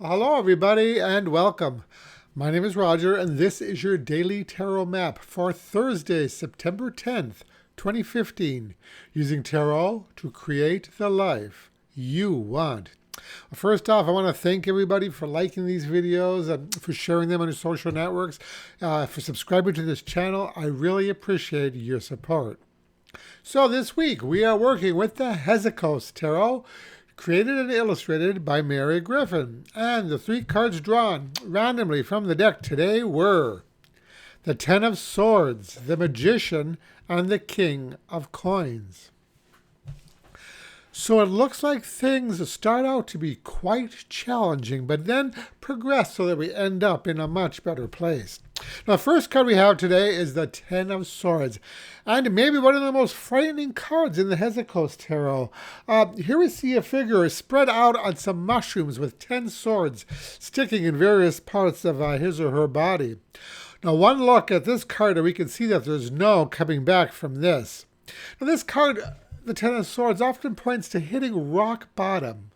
Hello, everybody, and welcome. My name is Roger, and this is your daily tarot map for Thursday, September 10th, 2015, using tarot to create the life you want. First off, I want to thank everybody for liking these videos and for sharing them on your social networks, for subscribing to this channel. I really appreciate your support. So this week, we are working with the Hezicos Tarot, created and illustrated by Marry Griffin. And the three cards drawn randomly from the deck today were the Ten of Swords, the Magician, and the King of Coins. So it looks like things start out to be quite challenging, but then progress so that we end up in a much better place. Now, the first card we have today is the Ten of Swords, and maybe one of the most frightening cards in the Hezicos Tarot. Here we see a figure spread out on some mushrooms with 10 swords sticking in various parts of his or her body. Now, one look at this card and we can see that there's no coming back from this. Now, this card, the Ten of Swords, often points to hitting rock bottom.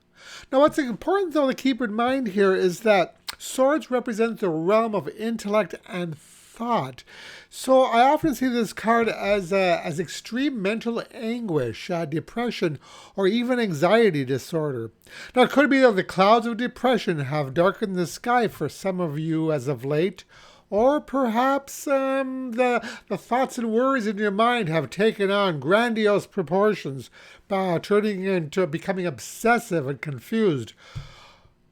Now, what's important, though, to keep in mind here is that swords represent the realm of intellect and thought. So I often see this card as extreme mental anguish, depression, or even anxiety disorder. Now, it could be that the clouds of depression have darkened the sky for some of you as of late, or perhaps the thoughts and worries in your mind have taken on grandiose proportions, turning into becoming obsessive and confused,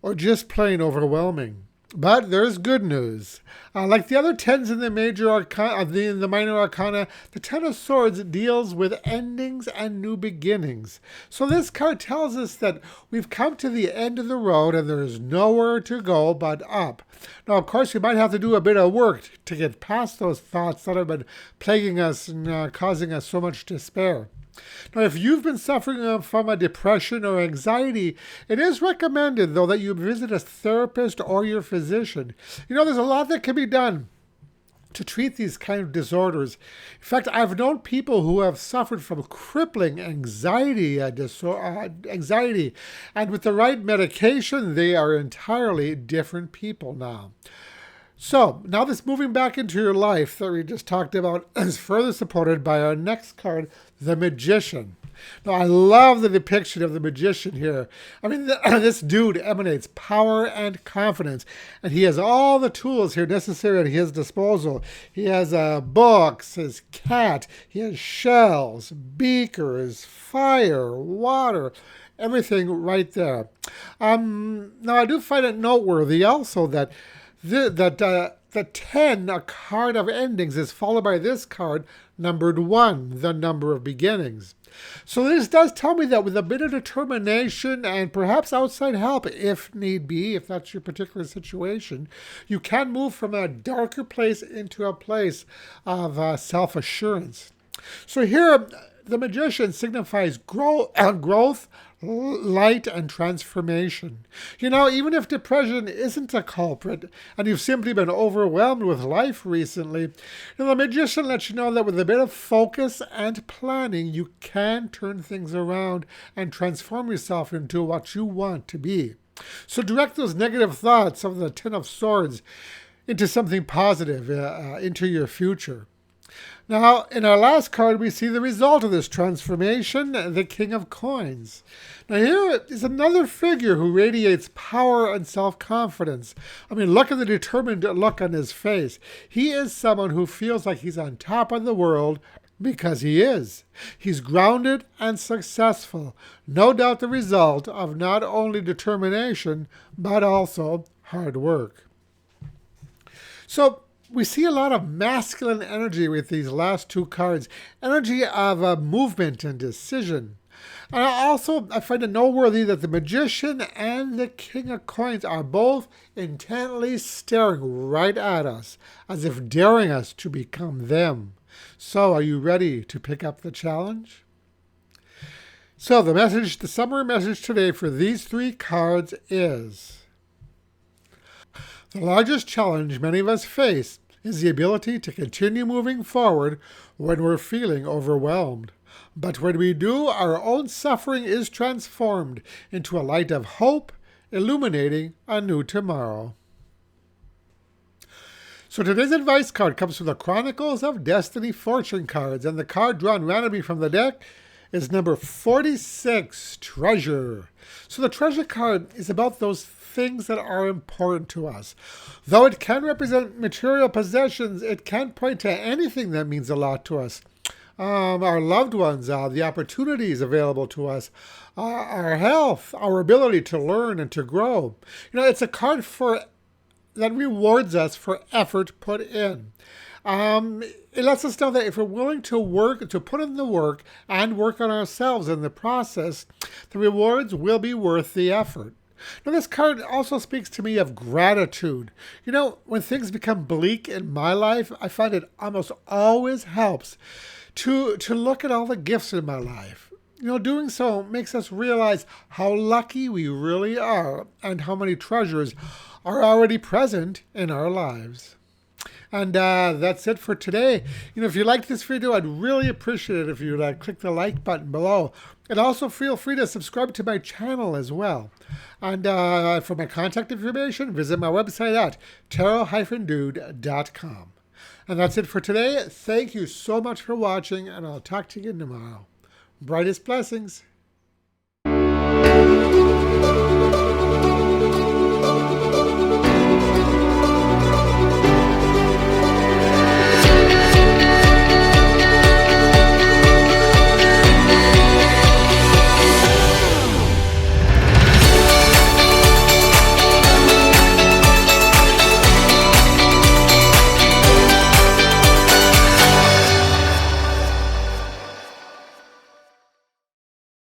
or just plain overwhelming. But there's good news. Like the other tens in the major arcana, in the minor arcana, the Ten of Swords deals with endings and new beginnings. So this card tells us that we've come to the end of the road and there is nowhere to go but up. Now, of course, we might have to do a bit of work to get past those thoughts that have been plaguing us and causing us so much despair. Now, if you've been suffering from a depression or anxiety, it is recommended, though, that you visit a therapist or your physician. You know, there's a lot that can be done to treat these kind of disorders. In fact, I've known people who have suffered from crippling anxiety, and with the right medication, they are entirely different people now. So, now this moving back into your life that we just talked about is further supported by our next card, the Magician. Now, I love the depiction of the Magician here. I mean, this dude emanates power and confidence, and he has all the tools here necessary at his disposal. He has books, his cat, he has shells, beakers, fire, water, everything right there. Now, I do find it noteworthy also that the 10, a card of endings, is followed by this card, numbered 1, the number of beginnings. So this does tell me that with a bit of determination and perhaps outside help, if need be, if that's your particular situation, you can move from a darker place into a place of self-assurance. So here, the Magician signifies growth, light, and transformation. You know, even if depression isn't a culprit and you've simply been overwhelmed with life recently, the Magician lets you know that with a bit of focus and planning, you can turn things around and transform yourself into what you want to be. So direct those negative thoughts of the Ten of Swords into something positive, into your future. Now, in our last card, we see the result of this transformation, the King of Coins. Now, here is another figure who radiates power and self-confidence. I mean, look at the determined look on his face. He is someone who feels like he's on top of the world because he is. He's grounded and successful. No doubt the result of not only determination, but also hard work. So, we see a lot of masculine energy with these last two cards, energy of movement and decision. And I find it noteworthy that the Magician and the King of Coins are both intently staring right at us, as if daring us to become them. So, are you ready to pick up the challenge? So, the summary message today for these three cards is: the largest challenge many of us face is the ability to continue moving forward when we're feeling overwhelmed. But when we do, our own suffering is transformed into a light of hope, illuminating a new tomorrow. So today's advice card comes from the Chronicles of Destiny Fortune cards, and the card drawn randomly from the deck is number 46, Treasure. So the treasure card is about those things that are important to us. Though it can represent material possessions, it can point to anything that means a lot to us. Our loved ones, the opportunities available to us, our health, our ability to learn and to grow. It's a card that rewards us for effort put in. It lets us know that if we're willing to put in the work and work on ourselves in the process, the rewards will be worth the effort. Now, this card also speaks to me of gratitude. When things become bleak in my life, I find it almost always helps to look at all the gifts in my life. Doing so makes us realize how lucky we really are and how many treasures are already present in our lives. And that's it for today. If you liked this video, I'd really appreciate it if you'd click the like button below. And also feel free to subscribe to my channel as well. And for my contact information, visit my website at tarot-dude.com. And that's it for today. Thank you so much for watching, and I'll talk to you tomorrow. Brightest blessings.